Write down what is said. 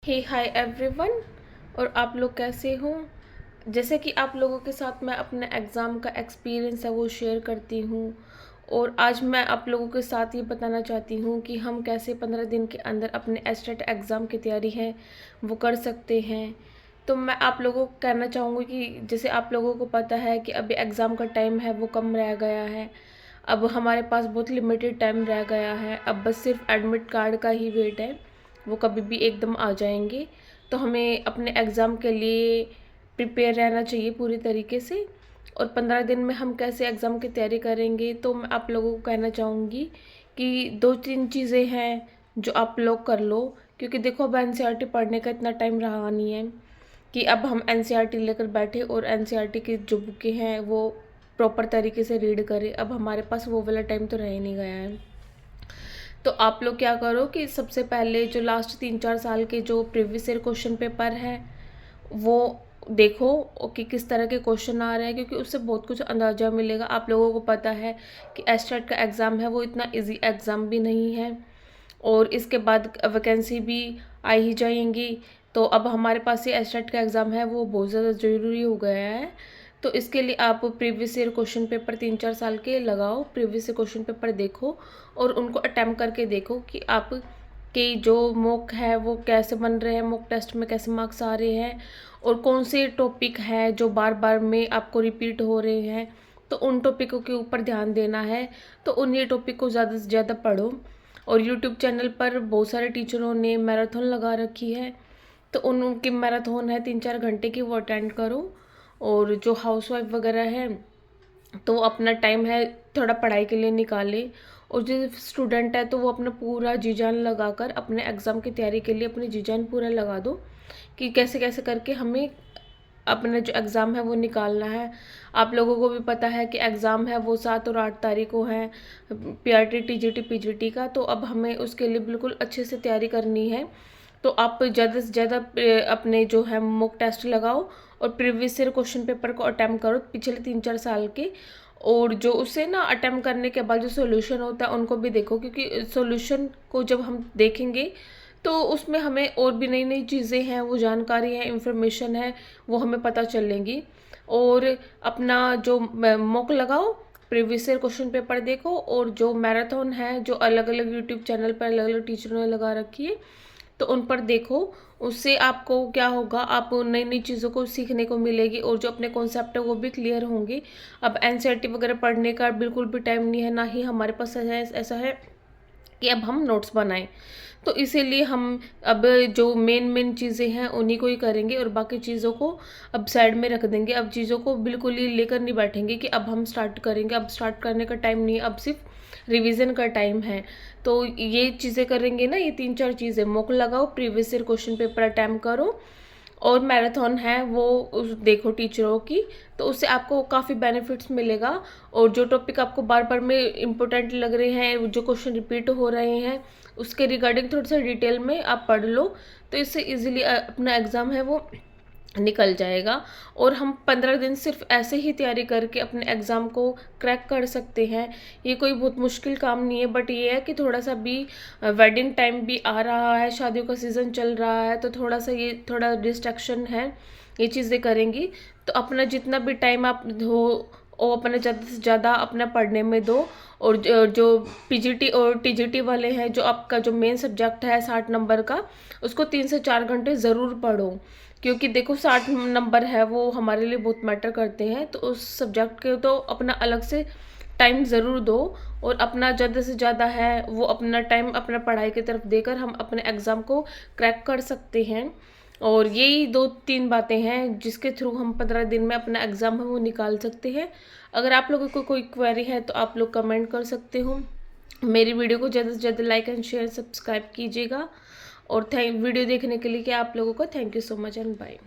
हे hi everyone. और आप लोग कैसे हो? जैसे कि आप लोगों के साथ मैं अपने एग्ज़ाम का एक्सपीरियंस है वो शेयर करती हूँ। और आज मैं आप लोगों के साथ ये बताना चाहती हूँ कि हम कैसे 15 दिन के अंदर अपने एस्टेट एग्ज़ाम की तैयारी है वो कर सकते हैं। तो मैं आप लोगों को कहना चाहूँगी कि जैसे आप लोगों को पता है कि अभी एग्ज़ाम का टाइम है वो कम रह गया है। अब हमारे पास बहुत लिमिटेड टाइम रह गया है। अब बस सिर्फ एडमिट कार्ड का ही वेट है, वो कभी भी एकदम आ जाएंगे। तो हमें अपने एग्ज़ाम के लिए प्रिपेयर रहना चाहिए पूरी तरीके से। और 15 दिन में हम कैसे एग्ज़ाम की तैयारी करेंगे, तो मैं आप लोगों को कहना चाहूँगी कि 2-3 चीज़ें हैं जो आप लोग कर लो। क्योंकि देखो, अब एनसीईआरटी पढ़ने का इतना टाइम रहा नहीं है कि अब हम एनसीईआरटी लेकर बैठे और एनसीईआरटी की जो बुकें हैं वो प्रॉपर तरीके से रीड करें। अब हमारे पास वो वाला टाइम तो रह ही नहीं गया है। तो आप लोग क्या करो कि सबसे पहले जो लास्ट 3-4 साल के जो प्रीवियस ईयर क्वेश्चन पेपर है वो देखो कि किस तरह के क्वेश्चन आ रहे हैं, क्योंकि उससे बहुत कुछ अंदाज़ा मिलेगा। आप लोगों को पता है कि एस्टेट का एग्ज़ाम है वो इतना इजी एग्ज़ाम भी नहीं है, और इसके बाद वैकेंसी भी आ ही जाएंगी। तो अब हमारे पास ये एस्टेट का एग्ज़ाम है वो बहुत ज़्यादा ज़रूरी हो गया है। तो इसके लिए आप प्रीवियस ईयर क्वेश्चन पेपर 3-4 साल के लगाओ, प्रीवियस ईयर क्वेश्चन पेपर देखो और उनको अटैम्प्ट करके देखो कि आप के जो मॉक है वो कैसे बन रहे हैं, मॉक टेस्ट में कैसे मार्क्स आ रहे हैं, और कौन से टॉपिक है जो बार बार में आपको रिपीट हो रहे हैं। तो उन टॉपिकों के ऊपर ध्यान देना है। तो उन ये टॉपिक को ज़्यादा से ज़्यादा पढ़ो। और यूट्यूब चैनल पर बहुत सारे टीचरों ने मैराथन लगा रखी है, तो उनकी मैराथन है 3-4 घंटे की, वो अटेंड करो। और जो हाउसवाइफ वगैरह है तो अपना टाइम है थोड़ा पढ़ाई के लिए निकाले। और जो स्टूडेंट है तो वो अपना पूरा जी जान लगाकर अपने एग्ज़ाम की तैयारी के लिए अपनी जी जान पूरा लगा दो कि कैसे कैसे करके हमें अपना जो एग्ज़ाम है वो निकालना है। आप लोगों को भी पता है कि एग्ज़ाम है वो 7 और 8 तारीख को है, पीआरटी टीजीटी पीजीटी का। तो अब हमें उसके लिए बिल्कुल अच्छे से तैयारी करनी है। तो आप ज़्यादा से ज़्यादा अपने जो है मॉक टेस्ट लगाओ और प्रीवियस ईयर क्वेश्चन पेपर को अटैम्प्ट करो पिछले 3-4 साल के। और जो उसे ना अटैम्प्ट करने के बाद जो सॉल्यूशन होता है उनको भी देखो, क्योंकि सॉल्यूशन को जब हम देखेंगे तो उसमें हमें और भी नई नई चीज़ें हैं, वो जानकारी है, इंफॉर्मेशन है, वो हमें पता चलेंगी। और अपना जो मॉक लगाओ, प्रीवियस ईयर क्वेश्चन पेपर देखो, और जो मैराथन है जो अलग अलग यूट्यूब चैनल पर अलग अलग टीचरों ने लगा रखी है तो उन पर देखो। उससे आपको क्या होगा, आप नई नई चीज़ों को सीखने को मिलेगी और जो अपने कॉन्सेप्ट है वो भी क्लियर होंगे। अब एनसीईआरटी वगैरह पढ़ने का बिल्कुल भी टाइम नहीं है, ना ही हमारे पास ऐसा है कि अब हम नोट्स बनाएं। तो इसीलिए हम अब जो मेन मेन चीज़ें हैं उन्हीं को ही करेंगे और बाकी चीज़ों को अब साइड में रख देंगे। अब चीज़ों को बिल्कुल ही लेकर नहीं बैठेंगे कि अब हम स्टार्ट करेंगे। अब स्टार्ट करने का टाइम नहीं है, अब सिर्फ रिवीजन का टाइम है। तो ये चीज़ें करेंगे ना, ये 3-4 चीज़ें, मॉक लगाओ, previous year question paper attempt करो, और मैराथन है वो उस देखो टीचरों की। तो उससे आपको काफ़ी बेनिफिट्स मिलेगा। और जो टॉपिक आपको बार बार में इम्पोर्टेंट लग रहे हैं, जो क्वेश्चन रिपीट हो रहे हैं, उसके रिगार्डिंग थोड़ा सा डिटेल में आप पढ़ लो। तो इससे इजीली अपना एग्ज़ाम है वो निकल जाएगा। और हम 15 दिन सिर्फ ऐसे ही तैयारी करके अपने एग्ज़ाम को क्रैक कर सकते हैं। ये कोई बहुत मुश्किल काम नहीं है, बट ये है कि थोड़ा सा भी वेडिंग टाइम भी आ रहा है, शादियों का सीज़न चल रहा है, तो थोड़ा सा ये थोड़ा डिस्ट्रैक्शन है। ये चीज़ें करेंगी तो अपना जितना भी टाइम आप हो वो अपना ज़्यादा से ज़्यादा अपना पढ़ने में दो। और जो पीजीटी और टीजीटी वाले हैं, जो आपका जो मेन सब्जेक्ट है 60 नंबर का, उसको 3 से 4 घंटे ज़रूर पढ़ो। क्योंकि देखो 60 नंबर है वो हमारे लिए बहुत मैटर करते हैं, तो उस सब्जेक्ट के तो अपना अलग से टाइम ज़रूर दो। और अपना ज़्यादा से ज़्यादा है वो अपना टाइम अपना पढ़ाई की तरफ देकर हम अपने एग्ज़ाम को क्रैक कर सकते हैं। और यही 2-3 बातें हैं जिसके थ्रू हम 15 दिन में अपना एग्ज़ाम है वो निकाल सकते हैं। अगर आप लोगों को कोई क्वेरी है तो आप लोग कमेंट कर सकते हो। मेरी वीडियो को ज़्यादा से ज़्यादा लाइक एंड शेयर सब्सक्राइब कीजिएगा। और वीडियो देखने के लिए कि आप लोगों को thank you so much and bye.